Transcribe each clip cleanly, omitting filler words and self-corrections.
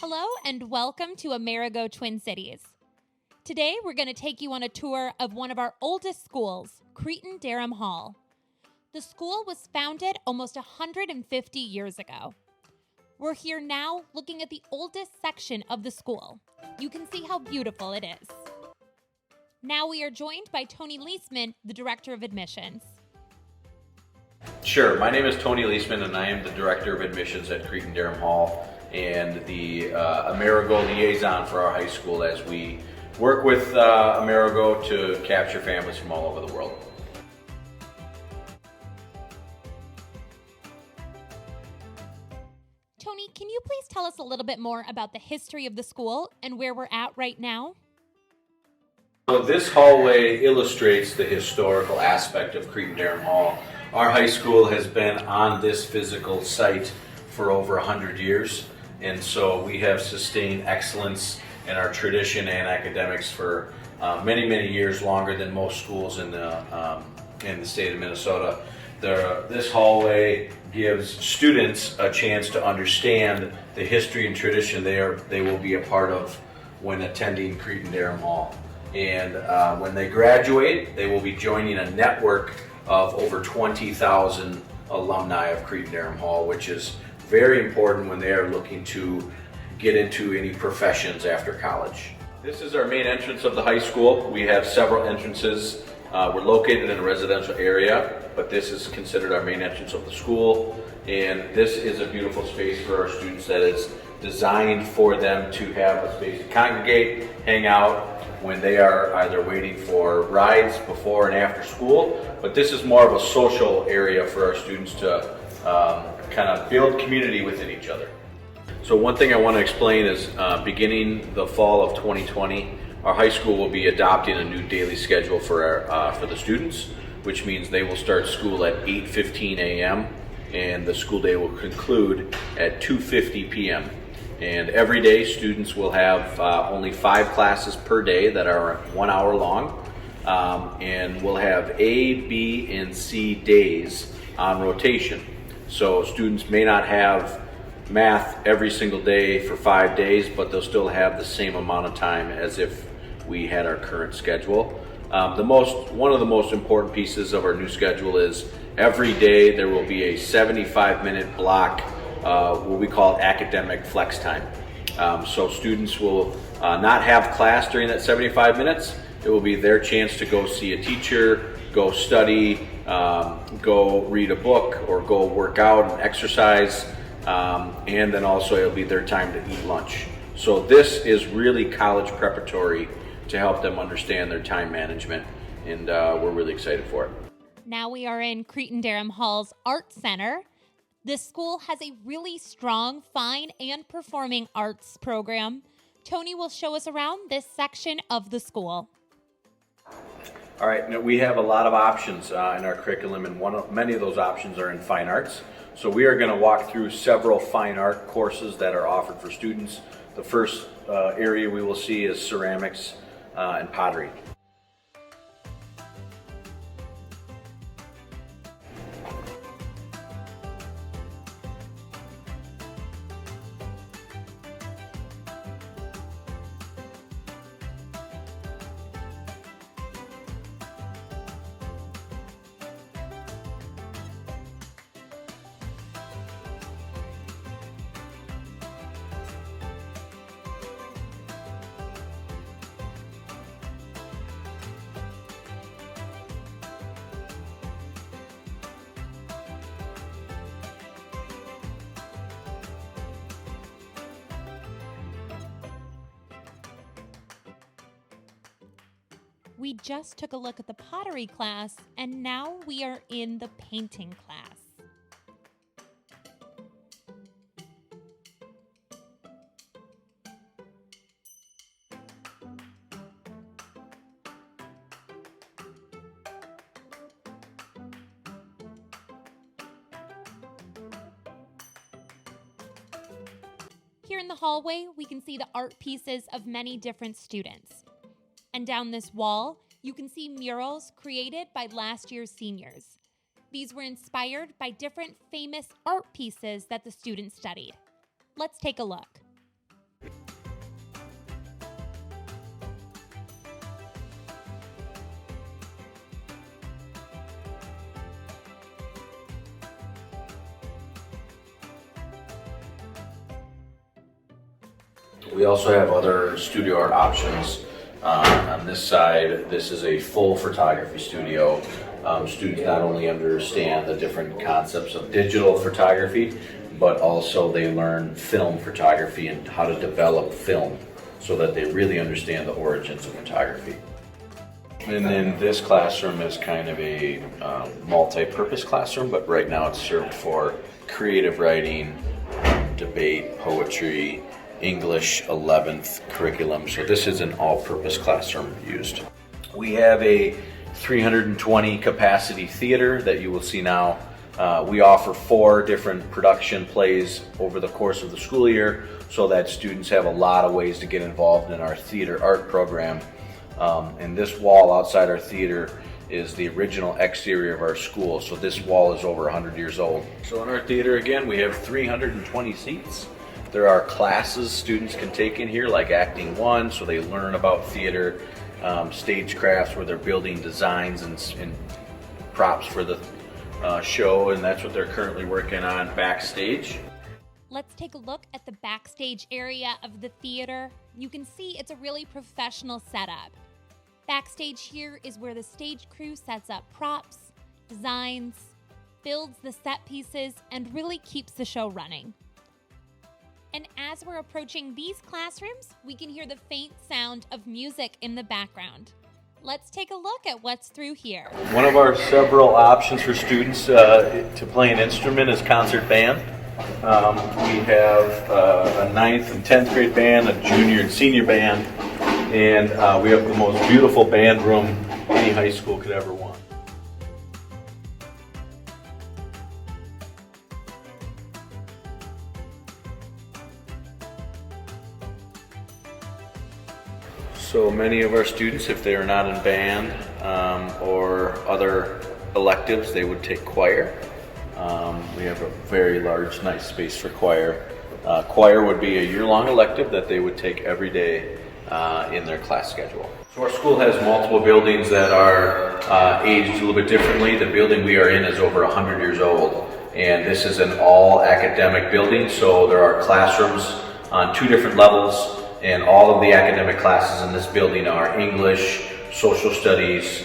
Hello and welcome to Amerigo Twin Cities. Today we're going to take you on a tour of one of our oldest schools, Cretin-Derham Hall. The school was founded almost 150 years ago. We're here now looking at the oldest section of the school. You can see how beautiful it is. Now we are joined by Tony Leisman, the Director of Admissions. Sure, my name is Tony Leisman and I am the Director of Admissions at Cretin-Derham Hall and the Amerigo liaison for our high school as we work with Amerigo to capture families from all over the world. Tony, can you please tell us a little bit more about the history of the school and where we're at right now? So this hallway illustrates the historical aspect of Cretin-Derham Hall. Our high school has been on this physical site for over 100 years, and so we have sustained excellence in our tradition and academics for many, many years, longer than most schools in the state of Minnesota. This hallway gives students a chance to understand the history and tradition they will be a part of when attending Cretin-Derham Hall. And when they graduate, they will be joining a network of over 20,000 alumni of Cretin-Derham Hall, which is very important when they are looking to get into any professions after college. This is our main entrance of the high school. We have several entrances. We're located in a residential area, but this is considered our main entrance of the school. And this is a beautiful space for our students that is designed for them to have a space to congregate, hang out, when they are either waiting for rides before and after school, but this is more of a social area for our students to kind of build community within each other. So one thing I want to explain is beginning the fall of 2020, our high school will be adopting a new daily schedule for the students, which means they will start school at 8:15 a.m. and the school day will conclude at 2:50 p.m. And every day students will have only 5 classes per day that are 1 hour long, and we'll have A, B, and C days on rotation. So students may not have math every single day for 5 days, but they'll still have the same amount of time as if we had our current schedule. One of the most important pieces of our new schedule is every day there will be a 75-minute block, what we call academic flex time. So students will not have class during that 75 minutes. It will be their chance to go see a teacher, go study, go read a book, or go work out and exercise, and then also it'll be their time to eat lunch. So this is really college preparatory to help them understand their time management, and we're really excited for it. Now we are in Cretin-Derham Hall's Art Center. This school has a really strong fine and performing arts program. Tony will show us around this section of the school. All right, now we have a lot of options in our curriculum, and many of those options are in fine arts. So we are going to walk through several fine art courses that are offered for students. The first area we will see is ceramics and pottery. We just took a look at the pottery class, and now we are in the painting class. Here in the hallway, we can see the art pieces of many different students. And down this wall, you can see murals created by last year's seniors. These were inspired by different famous art pieces that the students studied. Let's take a look. We also have other studio art options. On this side, this is a full photography studio. Students not only understand the different concepts of digital photography, but also they learn film photography and how to develop film so that they really understand the origins of photography. And then this classroom is kind of a multi-purpose classroom, but right now it's served for creative writing, debate, poetry, English 11th curriculum. So this is an all-purpose classroom used. We have a 320 capacity theater that you will see now. We offer 4 different production plays over the course of the school year so that students have a lot of ways to get involved in our theater art program. And this wall outside our theater is the original exterior of our school. So this wall is over 100 years old. So in our theater, again, we have 320 seats. There are classes students can take in here, like Acting 1, so they learn about theater, stage crafts where they're building designs and props for the show, and that's what they're currently working on backstage. Let's take a look at the backstage area of the theater. You can see it's a really professional setup. Backstage here is where the stage crew sets up props, designs, builds the set pieces, and really keeps the show running. And as we're approaching these classrooms, we can hear the faint sound of music in the background. Let's take a look at what's through here. One of our several options for students to play an instrument is concert band. We have a 9th and 10th grade band, a junior and senior band, and we have the most beautiful band room any high school could ever want. So many of our students, if they are not in band or other electives, they would take choir. We have a very large, nice space for choir. Choir would be a year-long elective that they would take every day in their class schedule. So our school has multiple buildings that are aged a little bit differently. The building we are in is over 100 years old, and this is an all-academic building, so there are classrooms on 2 different levels. And all of the academic classes in this building are English, social studies,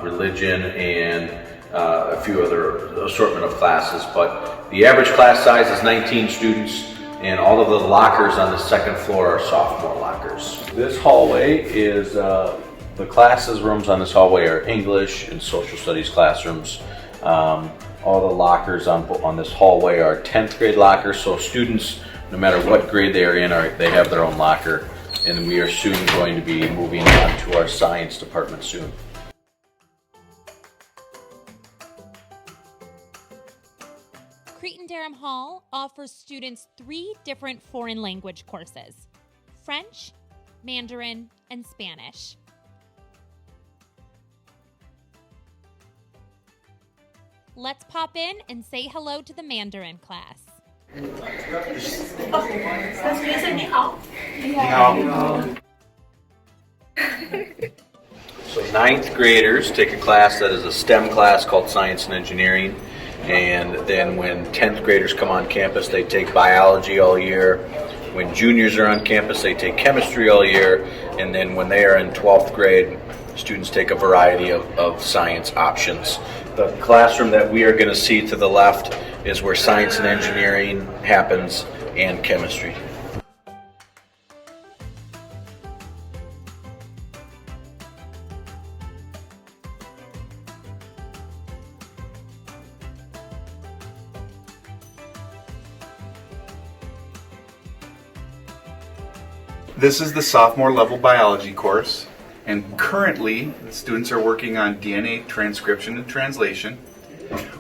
religion, and a few other assortment of classes. But the average class size is 19 students, and all of the lockers on the 2nd floor are sophomore lockers. This hallway is, the classes rooms on this hallway are English and social studies classrooms. All the lockers on this hallway are 10th grade lockers, so students, no matter what grade they are in, they have their own locker, and we are soon going to be moving on to our science department soon. Cretin-Derham Hall offers students 3 different foreign language courses: French, Mandarin, and Spanish. Let's pop in and say hello to the Mandarin class. So 9th graders take a class that is a STEM class called Science and Engineering, and then when 10th graders come on campus, they take biology all year. When juniors are on campus, they take chemistry all year, and then when they are in 12th grade, students take a variety of science options. The classroom that we are going to see to the left is where science and engineering happens, and chemistry. This is the sophomore level biology course, and currently the students are working on DNA transcription and translation.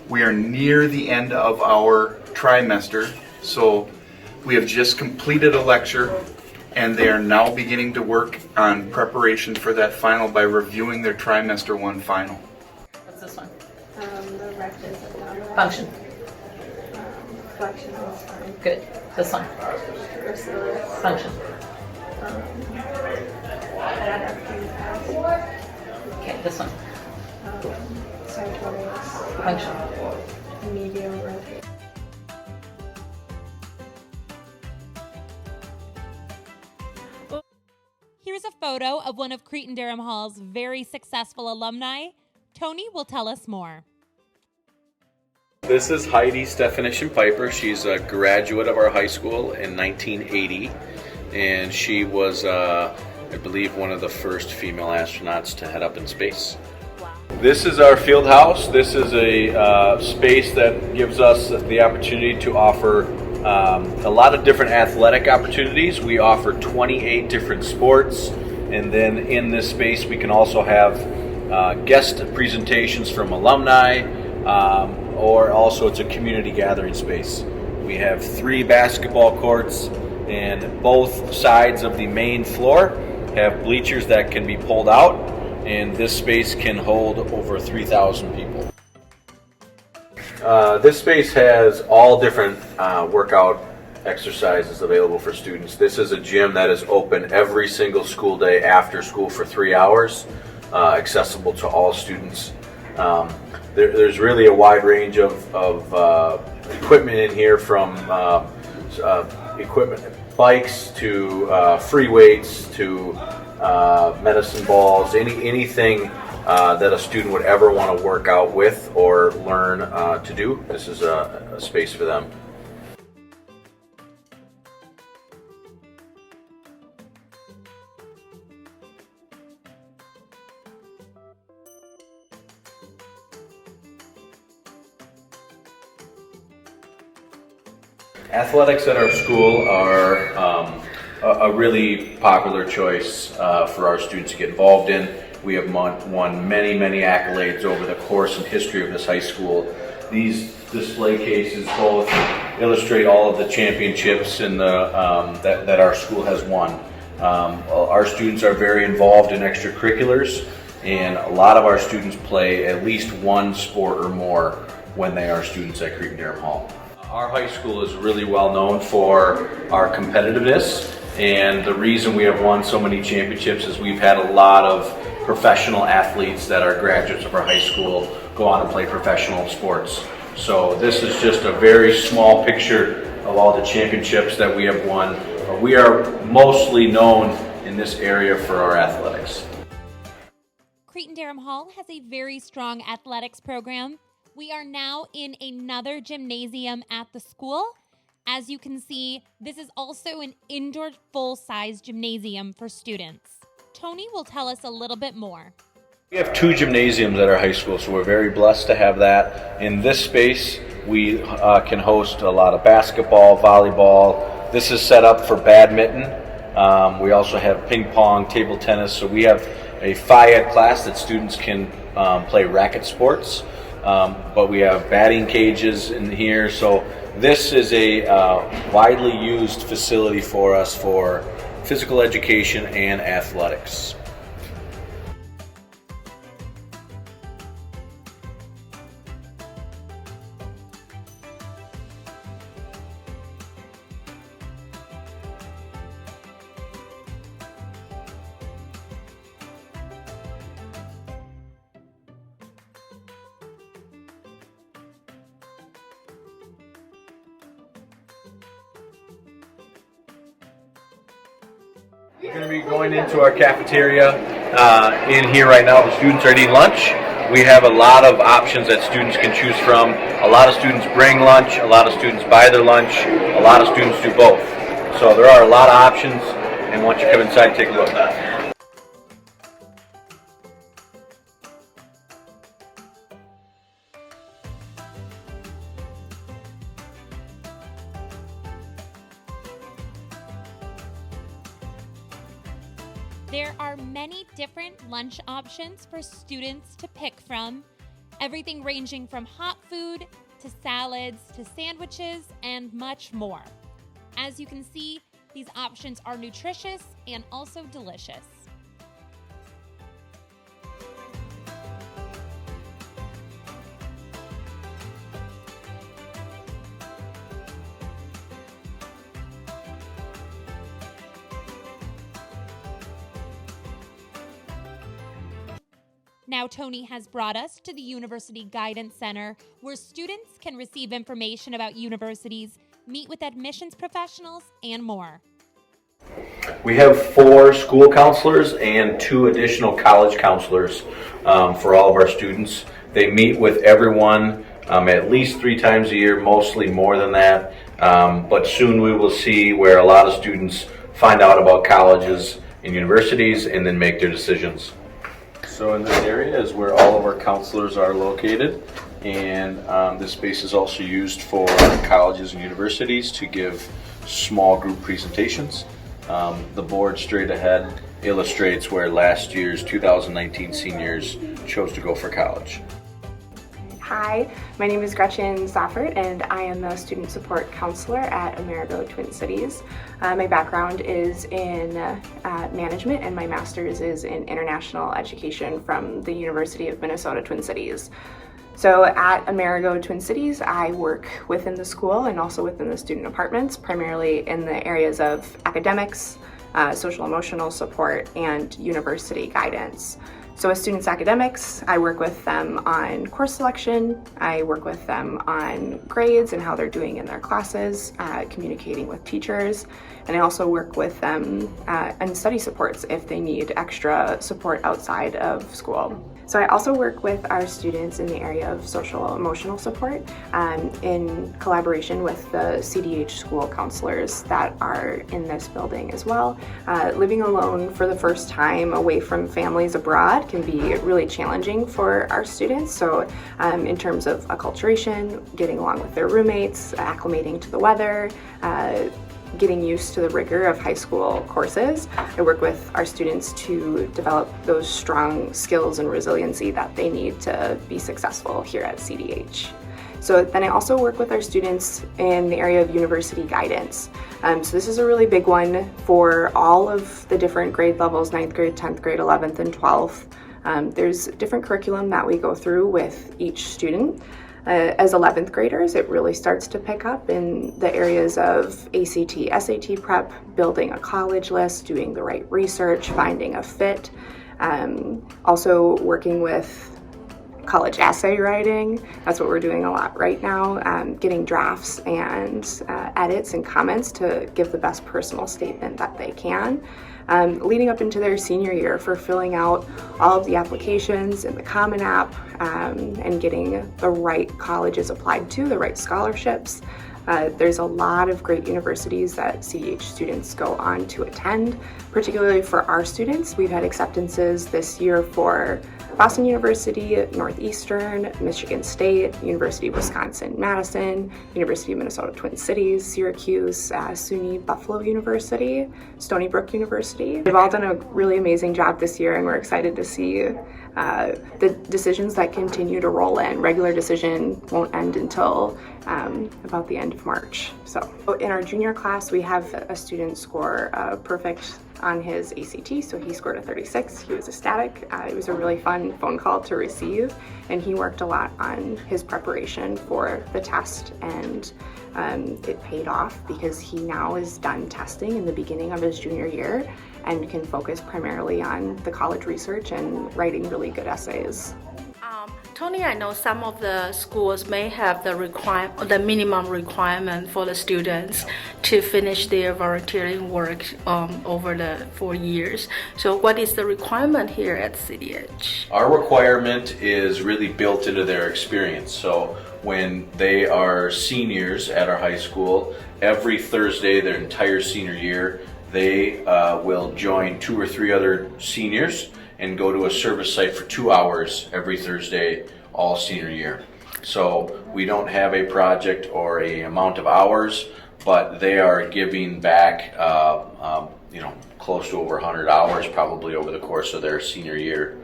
We are near the end of our trimester, so we have just completed a lecture and they are now beginning to work on preparation for that final by reviewing their trimester 1 final. What's this one? The rect is Function. flexion is fine. Good. This one. Gracilis, Function. adaptive pass, Okay, this one. cytotics, Function. medium rotate. photo of one of Cretin-Derham Hall's very successful alumni, Tony will tell us more. This is Heidi Stefanition Piper. She's a graduate of our high school in 1980, and she was, I believe, one of the first female astronauts to head up in space. Wow. This is our field house. This is a space that gives us the opportunity to offer a lot of different athletic opportunities. We offer 28 different sports, and then in this space we can also have guest presentations from alumni, or also it's a community gathering space. We have 3 basketball courts, and both sides of the main floor have bleachers that can be pulled out, and this space can hold over 3,000 people. This space has all different workout exercises available for students. This is a gym that is open every single school day after school for 3 hours, accessible to all students. There's really a wide range of equipment in here, from equipment, bikes to free weights to medicine balls, anything that a student would ever want to work out with or learn to do. This is a space for them. Athletics at our school are a really popular choice for our students to get involved in. We have won many accolades over the course and history of this high school. These display cases both illustrate all of the championships in that our school has won. Our students are very involved in extracurriculars, and a lot of our students play at least one sport or more when they are students at Cretin-Derham Hall. Our high school is really well known for our competitiveness, and the reason we have won so many championships is we've had a lot of professional athletes that are graduates of our high school go on to play professional sports. So this is just a very small picture of all the championships that we have won. We are mostly known in this area for our athletics. Cretin-Derham Hall has a very strong athletics program. We are now in another gymnasium at the school. As you can see, this is also an indoor full-size gymnasium for students. Tony will tell us a little bit more. We have 2 gymnasiums at our high school, so we're very blessed to have that. In this space, we can host a lot of basketball, volleyball. This is set up for badminton. We also have ping pong, table tennis, so we have a Phi-Ed class that students can play racket sports. But we have batting cages in here, so this is a widely used facility for us for physical education and athletics. We're going to be going into our cafeteria in here right now. The students are eating lunch. We have a lot of options that students can choose from. A lot of students bring lunch, a lot of students buy their lunch, a lot of students do both. So there are a lot of options, and once you come inside, take a look. There are many different lunch options for students to pick from, everything ranging from hot food to salads to sandwiches and much more. As you can see, these options are nutritious and also delicious. Now Tony has brought us to the University Guidance Center, where students can receive information about universities, meet with admissions professionals, and more. We have 4 school counselors and 2 additional college counselors for all of our students. They meet with everyone at least 3 times a year, mostly more than that. But soon we will see where a lot of students find out about colleges and universities and then make their decisions. So in this area is where all of our counselors are located, and this space is also used for colleges and universities to give small group presentations. The board straight ahead illustrates where last year's 2019 seniors chose to go for college. Hi, my name is Gretchen Saffert and I am the Student Support Counselor at Amerigo Twin Cities. My background is in management and my master's is in international education from the University of Minnesota Twin Cities. So at Amerigo Twin Cities, I work within the school and also within the student apartments, primarily in the areas of academics, social emotional support, and university guidance. So with students' academics, I work with them on course selection, I work with them on grades and how they're doing in their classes, communicating with teachers, and I also work with them on study supports if they need extra support outside of school. So I also work with our students in the area of social emotional support in collaboration with the CDH school counselors that are in this building as well. Living alone for the first time away from families abroad can be really challenging for our students. So in terms of acculturation, getting along with their roommates, acclimating to the weather, getting used to the rigor of high school courses. I work with our students to develop those strong skills and resiliency that they need to be successful here at CDH. So then I also work with our students in the area of university guidance. So this is a really big one for all of the different grade levels, 9th grade, 10th grade, 11th, and 12th. There's different curriculum that we go through with each student. As 11th graders, it really starts to pick up in the areas of ACT, SAT prep, building a college list, doing the right research, finding a fit, also working with college essay writing. That's what we're doing a lot right now, getting drafts and edits and comments to give the best personal statement that they can. Leading up into their senior year for filling out all of the applications in the Common App and getting the right colleges applied to, the right scholarships. There's a lot of great universities that CDH students go on to attend, particularly for our students. We've had acceptances this year for Boston University, Northeastern, Michigan State, University of Wisconsin-Madison, University of Minnesota Twin Cities, Syracuse, SUNY Buffalo University, Stony Brook University. They've all done a really amazing job this year and we're excited to see the decisions that continue to roll in. Regular decision won't end until about the end of March. So in our junior class, we have a student score perfect on his ACT, so he scored a 36. He was ecstatic. It was a really fun phone call to receive, and he worked a lot on his preparation for the test, and it paid off because he now is done testing in the beginning of his junior year and can focus primarily on the college research and writing really good essays. Tony, I know some of the schools may have the minimum requirement for the students to finish their volunteering work over the 4 years. So what is the requirement here at CDH? Our requirement is really built into their experience. So when they are seniors at our high school, every Thursday their entire senior year, they will join 2 or 3 other seniors and go to a service site for 2 hours every Thursday all senior year. So we don't have a project or a amount of hours, but they are giving back close to over 100 hours probably over the course of their senior year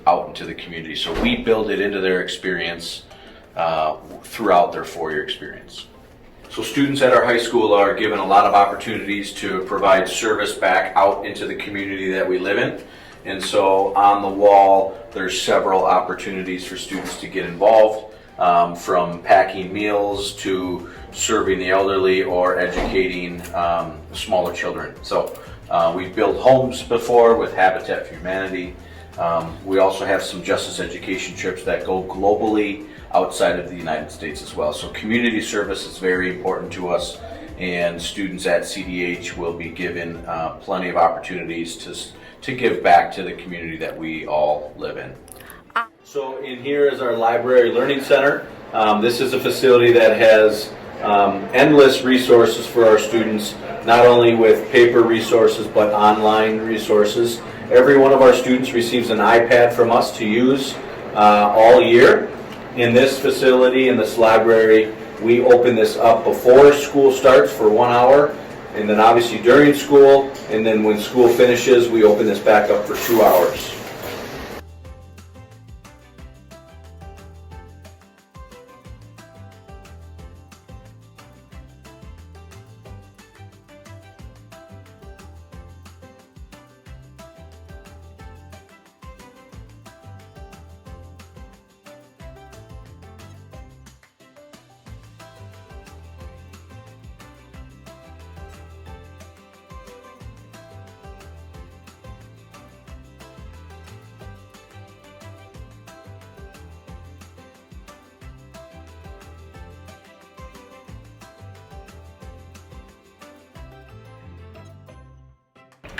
out into the community. So we build it into their experience throughout their 4-year experience. So students at our high school are given a lot of opportunities to provide service back out into the community that we live in. And so on the wall, there's several opportunities for students to get involved, from packing meals to serving the elderly or educating smaller children. So we've built homes before with Habitat for Humanity. We also have some justice education trips that go globally outside of the United States as well. So community service is very important to us, and students at CDH will be given plenty of opportunities to give back to the community that we all live in. So in here is our Library&Learning Center. This is a facility that has endless resources for our students, not only with paper resources but online resources. Every one of our students receives an iPad from us to use all year. In this facility, in this library, we open this up before school starts for 1 hour, and then obviously during school, and then when school finishes, we open this back up for 2 hours.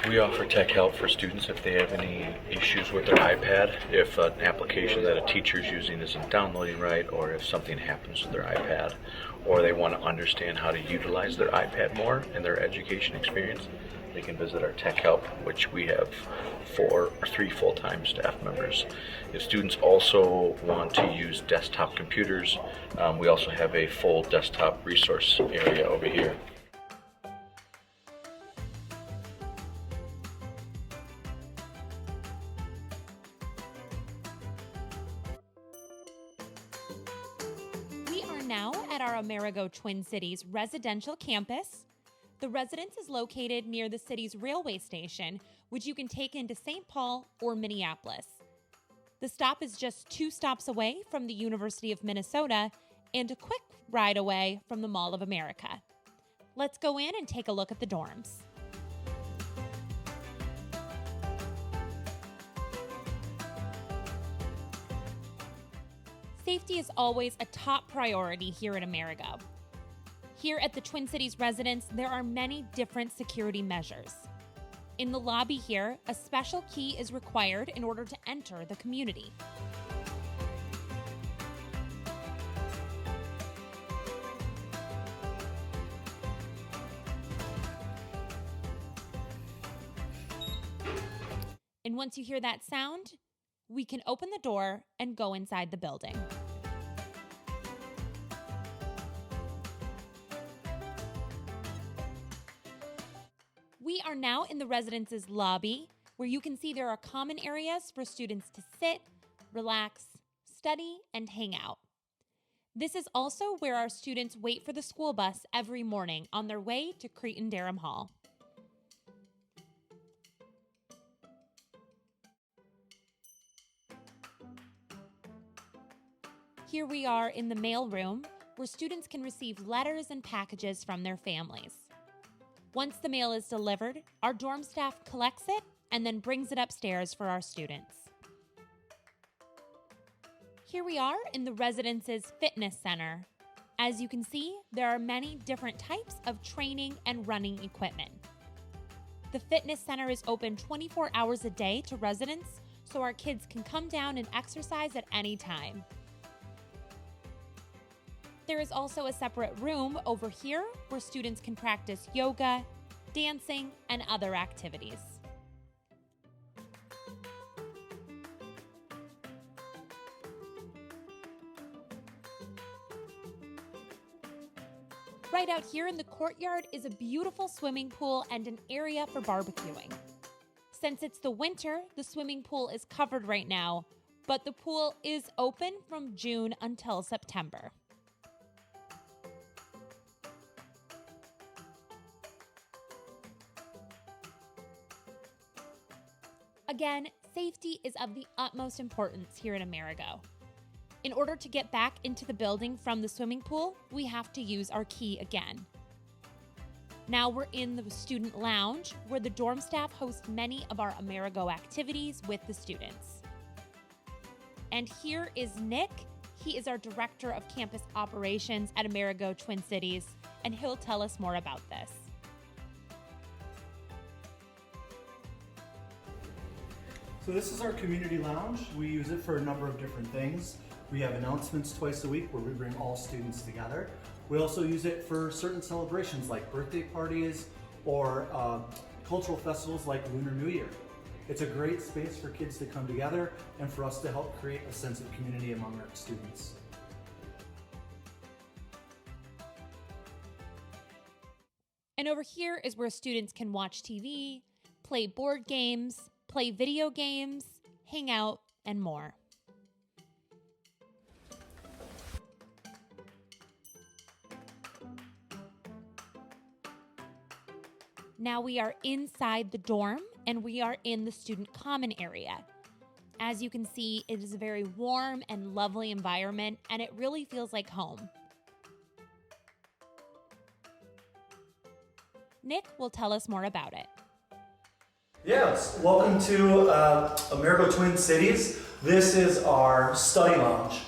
We offer tech help for students if they have any issues with their iPad, if an application that a teacher is using isn't downloading right, or if something happens with their iPad, or they want to understand how to utilize their iPad more in their education experience. They can visit our tech help, which we have 4 or 3 full-time staff members. If students also want to use desktop computers, we also have a full desktop resource area over here. We are now at our Amerigo Twin Cities residential campus. The residence is located near the city's railway station, which you can take into St. Paul or Minneapolis. The stop is just 2 stops away from the University of Minnesota and a quick ride away from the Mall of America. Let's go in and take a look at the dorms. Safety is always a top priority here at Amerigo. Here at the Twin Cities residence, there are many different security measures. In the lobby here, a special key is required in order to enter the community. And once you hear that sound, we can open the door and go inside the building. We are now in the residence's lobby, where you can see there are common areas for students to sit, relax, study, and hang out. This is also where our students wait for the school bus every morning on their way to Cretin-Derham Hall. Here we are in the mail room, where students can receive letters and packages from their families. Once the mail is delivered, our dorm staff collects it and then brings it upstairs for our students. Here we are in the residence's fitness center. As you can see, there are many different types of training and running equipment. The fitness center is open 24 hours a day to residents, so our kids can come down and exercise at any time. There is also a separate room over here where students can practice yoga, dancing, and other activities. Right out here in the courtyard is a beautiful swimming pool and an area for barbecuing. Since it's the winter, the swimming pool is covered right now, but the pool is open from June until September. Again, safety is of the utmost importance here at Amerigo. In order to get back into the building from the swimming pool, we have to use our key again. Now we're in the student lounge, where the dorm staff host many of our Amerigo activities with the students. And here is Nick. He is our Director of Campus Operations at Amerigo Twin Cities, and he'll tell us more about this. So this is our community lounge. We use it for a number of different things. We have announcements twice a week where we bring all students together. We also use it for certain celebrations like birthday parties or cultural festivals like Lunar New Year. It's a great space for kids to come together and for us to help create a sense of community among our students. And over here is where students can watch TV, play board games, play video games, hang out, and more. Now we are inside the dorm and we are in the student common area. As you can see, it is a very warm and lovely environment and it really feels like home. Nick will tell us more about it. Yes, welcome to Amerigo Twin Cities. This is our study lounge.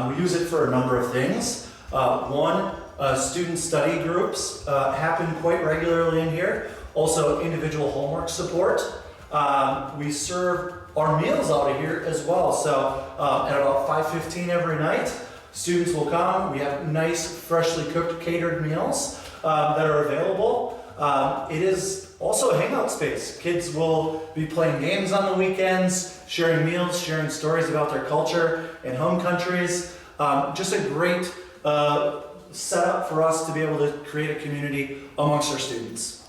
We use it for a number of things. One, student study groups happen quite regularly in here. Also, individual homework support. We serve our meals out of here as well. So at about 5:15 every night, students will come. We have nice, freshly cooked, catered meals that are available. It is also a hangout space. Kids will be playing games on the weekends, sharing meals, sharing stories about their culture and home countries. Just a great setup for us to be able to create a community amongst our students.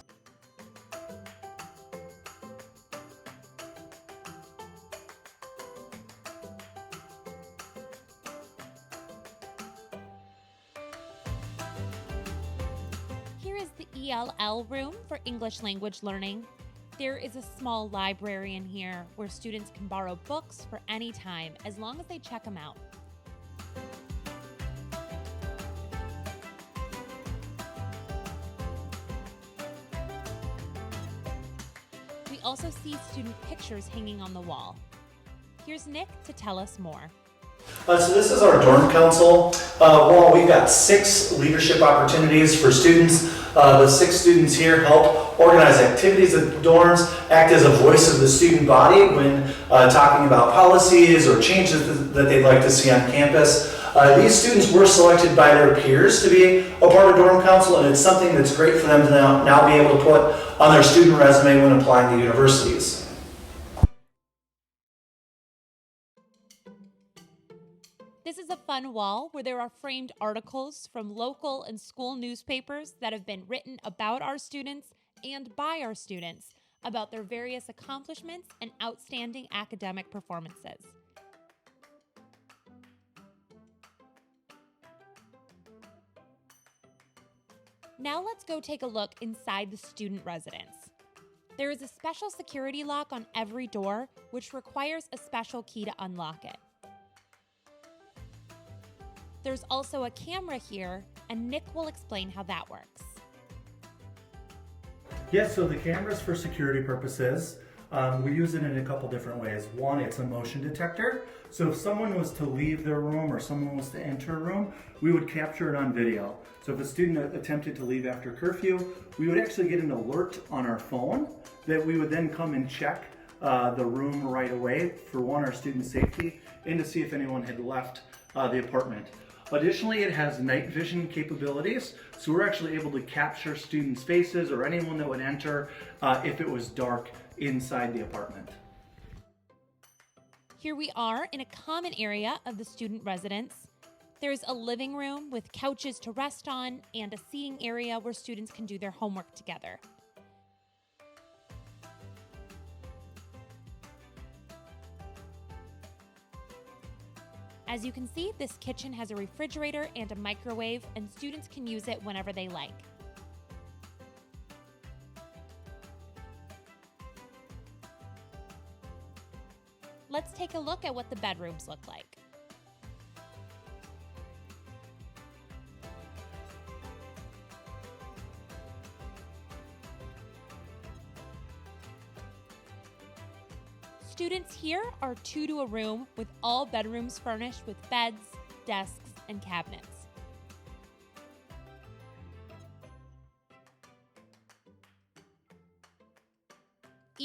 Here is the ELL Room for English language learning. There is a small library in here where students can borrow books for any time as long as they check them out. We also see student pictures hanging on the wall. Here's Nick to tell us more. So this is our dorm council. We've got 6 leadership opportunities for students. The 6 students here help organize activities at the dorms, act as a voice of the student body when talking about policies or changes that they'd like to see on campus. These students were selected by their peers to be a part of dorm council, and it's something that's great for them to now be able to put on their student resume when applying to universities. This is a fun wall where there are framed articles from local and school newspapers that have been written about our students and by our students about their various accomplishments and outstanding academic performances. Now let's go take a look inside the student residence. There is a special security lock on every door, which requires a special key to unlock it. There's also a camera here, and Nick will explain how that works. Yes, so the camera's for security purposes. We use it in a couple different ways. One, it's a motion detector. So if someone was to leave their room or someone was to enter a room, we would capture it on video. So if a student attempted to leave after curfew, we would actually get an alert on our phone that we would then come and check the room right away for one, our student safety, and to see if anyone had left the apartment. Additionally, it has night vision capabilities, so we're actually able to capture students' faces or anyone that would enter if it was dark inside the apartment. Here we are in a common area of the student residence. There's a living room with couches to rest on and a seating area where students can do their homework together. As you can see, this kitchen has a refrigerator and a microwave, and students can use it whenever they like. Let's take a look at what the bedrooms look like. Students here are 2 to a room with all bedrooms furnished with beds, desks, and cabinets.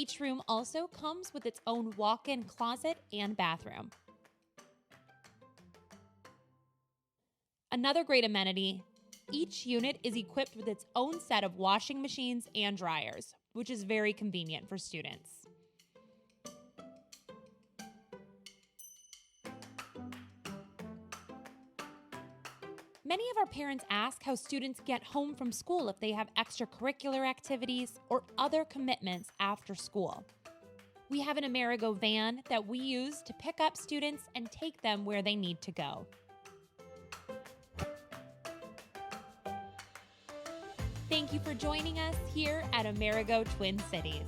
Each room also comes with its own walk-in closet and bathroom. Another great amenity, each unit is equipped with its own set of washing machines and dryers, which is very convenient for students. Many of our parents ask how students get home from school if they have extracurricular activities or other commitments after school. We have an Amerigo van that we use to pick up students and take them where they need to go. Thank you for joining us here at Amerigo Twin Cities.